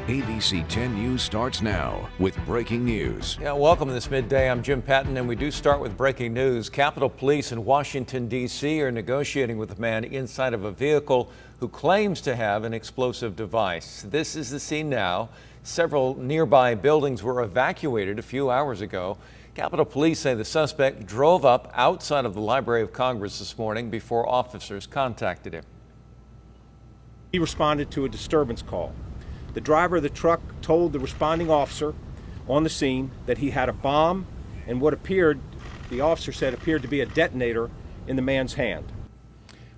ABC 10 News starts now with breaking news. Yeah, welcome to this midday. I'm Jim Patton, and we do start with breaking news. Capitol Police in Washington, D.C. are negotiating with a man inside of a vehicle who claims to have an explosive device. This is the scene now. Several nearby buildings were evacuated a few hours ago. Capitol Police say the suspect drove up outside of the Library of Congress this morning before officers contacted him. He responded to a disturbance call. The driver of the truck told the responding officer on the scene that he had a bomb and what the officer said appeared to be a detonator in the man's hand.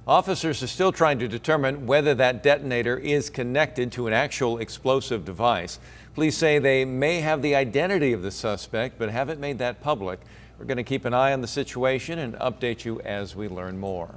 Officers are still trying to determine whether that detonator is connected to an actual explosive device. Police say they may have the identity of the suspect, but haven't made that public. We're going to keep an eye on the situation and update you as we learn more.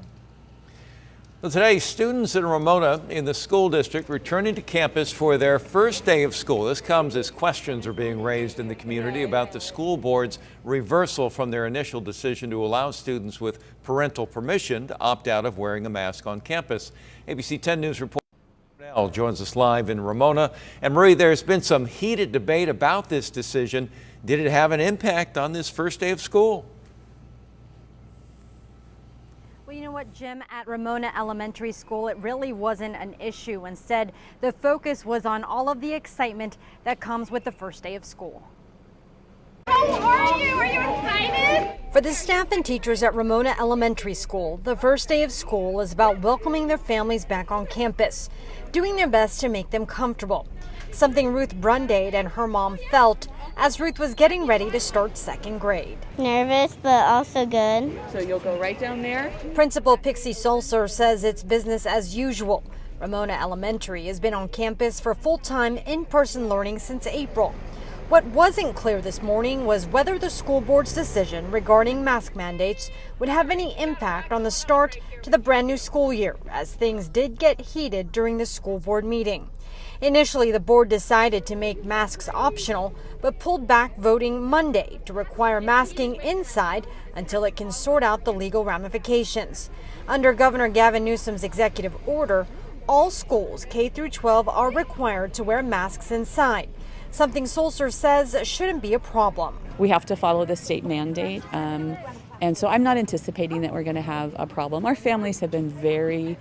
Well, today, students in Ramona in the school district returning to campus for their first day of school. This comes as questions are being raised in the community about the school board's reversal from their initial decision to allow students with parental permission to opt out of wearing a mask on campus. ABC 10 News reporter joins us live in Ramona. And Marie, there's been some heated debate about this decision. Did it have an impact on this first day of school? Well, you know what, Jim, at Ramona Elementary School, it really wasn't an issue. Instead, the focus was on all of the excitement that comes with the first day of school. How are you? Are you excited? For the staff and teachers at Ramona Elementary School, the first day of school is about welcoming their families back on campus, doing their best to make them comfortable. Something Ruth Brundade and her mom felt as Ruth was getting ready to start second grade. Nervous, but also good. So you'll go right down there? Principal Pixie Solser says it's business as usual. Ramona Elementary has been on campus for full-time in-person learning since April. What wasn't clear this morning was whether the school board's decision regarding mask mandates would have any impact on the start to the brand new school year, as things did get heated during the school board meeting. Initially, the board decided to make masks optional, but pulled back voting Monday to require masking inside until it can sort out the legal ramifications. Under Governor Gavin Newsom's executive order, all schools K through 12 are required to wear masks inside, something Solser says shouldn't be a problem. We have to follow the state mandate, and so I'm not anticipating that we're going to have a problem. Our families have been very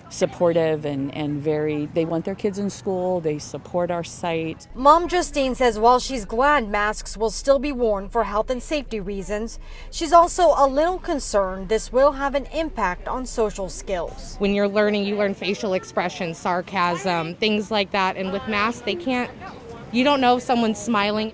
supportive and they want their kids in school. They support our site. Mom Justine says while she's glad masks will still be worn for health and safety reasons, she's also a little concerned this will have an impact on social skills. When you're learning, you learn facial expression, sarcasm, things like that. And with masks, you don't know if someone's smiling.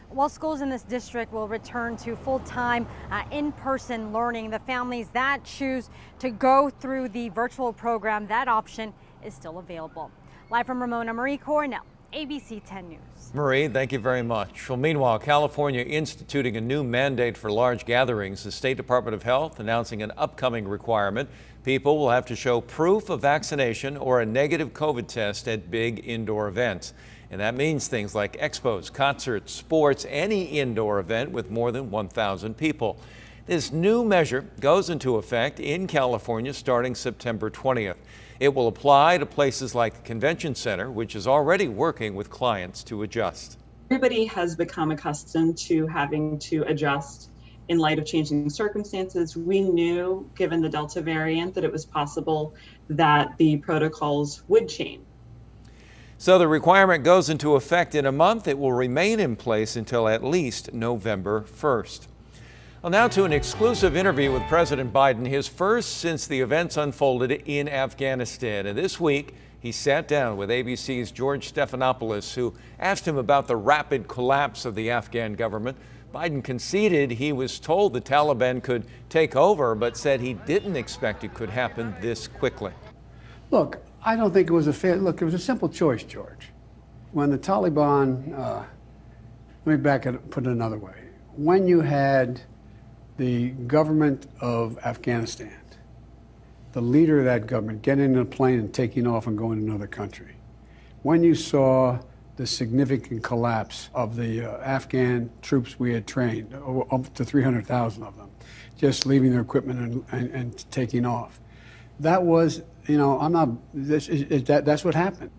While schools in this district will return to full-time in-person learning, the families that choose to go through the virtual program, that option is still available. Live from Ramona, Marie Cornell, ABC 10 News. Marie, thank you very much. Well, meanwhile, California instituting a new mandate for large gatherings. The State Department of Health announcing an upcoming requirement. People will have to show proof of vaccination or a negative COVID test at big indoor events. And that means things like expos, concerts, sports, any indoor event with more than 1,000 people. This new measure goes into effect in California starting September 20th. It will apply to places like the Convention Center, which is already working with clients to adjust. Everybody has become accustomed to having to adjust in light of changing circumstances. We knew, given the Delta variant, that it was possible that the protocols would change. So the requirement goes into effect in a month. It will remain in place until at least November 1st. Well, now to an exclusive interview with President Biden, his first since the events unfolded in Afghanistan. And this week, he sat down with ABC's George Stephanopoulos, who asked him about the rapid collapse of the Afghan government. Biden conceded he was told the Taliban could take over, but said he didn't expect it could happen this quickly. Look, I don't think it was a fair, look, it was a simple choice, George. When the Taliban, let me put it another way. When you had the government of Afghanistan, the leader of that government getting in a plane and taking off and going to another country, when you saw the significant collapse of the Afghan troops we had trained, up to 300,000 of them, just leaving their equipment and taking off, that was you know, I'm not, that's what happened.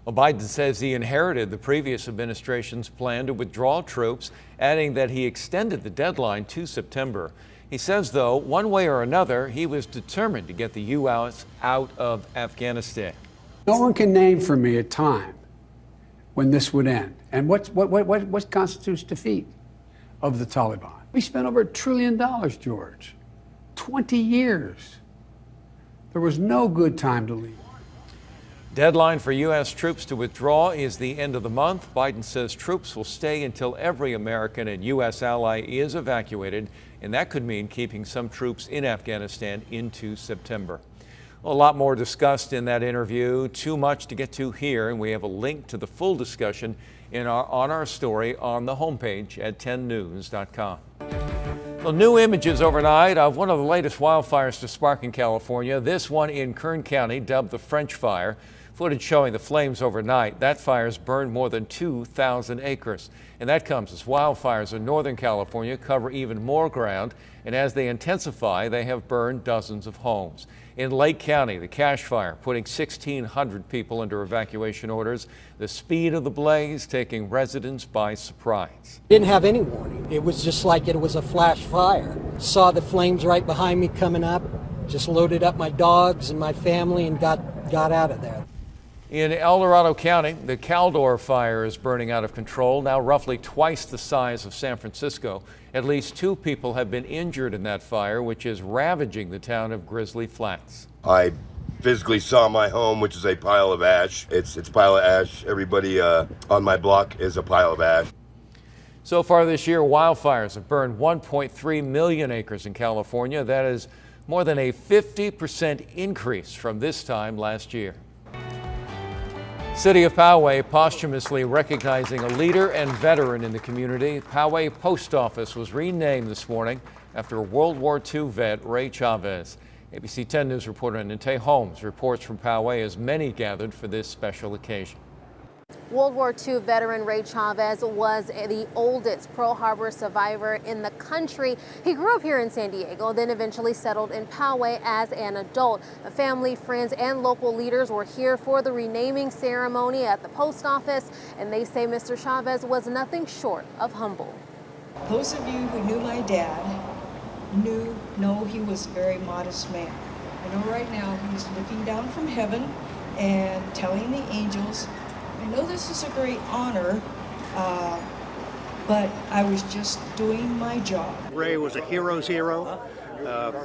Well, Biden says he inherited the previous administration's plan to withdraw troops, adding that he extended the deadline to September. He says, though, one way or another, he was determined to get the U.S. out of Afghanistan. No one can name for me a time when this would end. And what constitutes defeat of the Taliban? We spent over $1 trillion, George. 20 years. There was no good time to leave. Deadline for U.S. troops to withdraw is the end of the month. Biden says troops will stay until every American and U.S. ally is evacuated, and that could mean keeping some troops in Afghanistan into September. A lot more discussed in that interview, too much to get to here, and we have a link to the full discussion on our story on the homepage at 10news.com. Well, new images overnight of one of the latest wildfires to spark in California, this one in Kern County, dubbed the French Fire. Footage showing the flames overnight. That fire's burned more than 2,000 acres. And that comes as wildfires in Northern California cover even more ground. And as they intensify, they have burned dozens of homes. In Lake County, the Cache Fire putting 1,600 people under evacuation orders. The speed of the blaze taking residents by surprise. Didn't have any warning. It was just like it was a flash fire. Saw the flames right behind me coming up. Just loaded up my dogs and my family and got out of there. In El Dorado County, the Caldor fire is burning out of control, now roughly twice the size of San Francisco. At least 2 people have been injured in that fire, which is ravaging the town of Grizzly Flats. I physically saw my home, which is a pile of ash. It's a pile of ash. Everybody on my block is a pile of ash. So far this year, wildfires have burned 1.3 million acres in California. That is more than a 50% increase from this time last year. City of Poway posthumously recognizing a leader and veteran in the community. Poway Post Office was renamed this morning after World War II vet Ray Chavez. ABC 10 News reporter Nate Holmes reports from Poway as many gathered for this special occasion. World War II veteran Ray Chavez was the oldest Pearl Harbor survivor in the country. He grew up here in San Diego, then eventually settled in Poway as an adult. Family, friends, and local leaders were here for the renaming ceremony at the post office, and they say Mr. Chavez was nothing short of humble. Those of you who knew my dad know he was a very modest man. I know right now he's looking down from heaven and telling the angels, I know this is a great honor, but I was just doing my job. Ray was a hero's hero,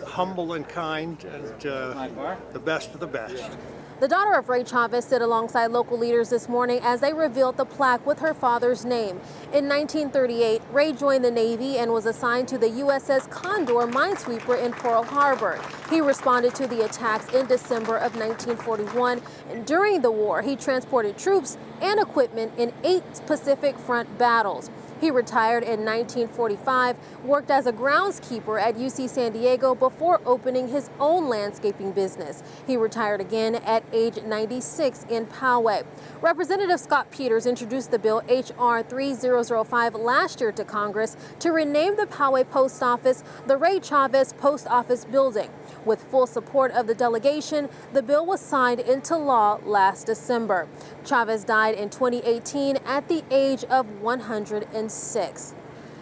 humble and kind, and the best of the best. The daughter of Ray Chavez stood alongside local leaders this morning as they revealed the plaque with her father's name. In 1938, Ray joined the Navy and was assigned to the USS Condor minesweeper in Pearl Harbor. He responded to the attacks in December of 1941, and during the war, he transported troops and equipment in 8 Pacific Front battles. He retired in 1945, worked as a groundskeeper at UC San Diego before opening his own landscaping business. He retired again at age 96 in Poway. Representative Scott Peters introduced the bill H.R. 3005 last year to Congress to rename the Poway Post Office the Ray Chavez Post Office Building. With full support of the delegation, the bill was signed into law last December. Chavez died in 2018 at the age of 106.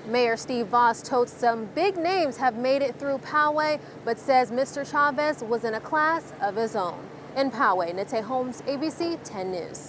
Mayor Steve Voss told some big names have made it through Poway, but says Mr. Chavez was in a class of his own. In Poway, Nate Holmes, ABC 10 News.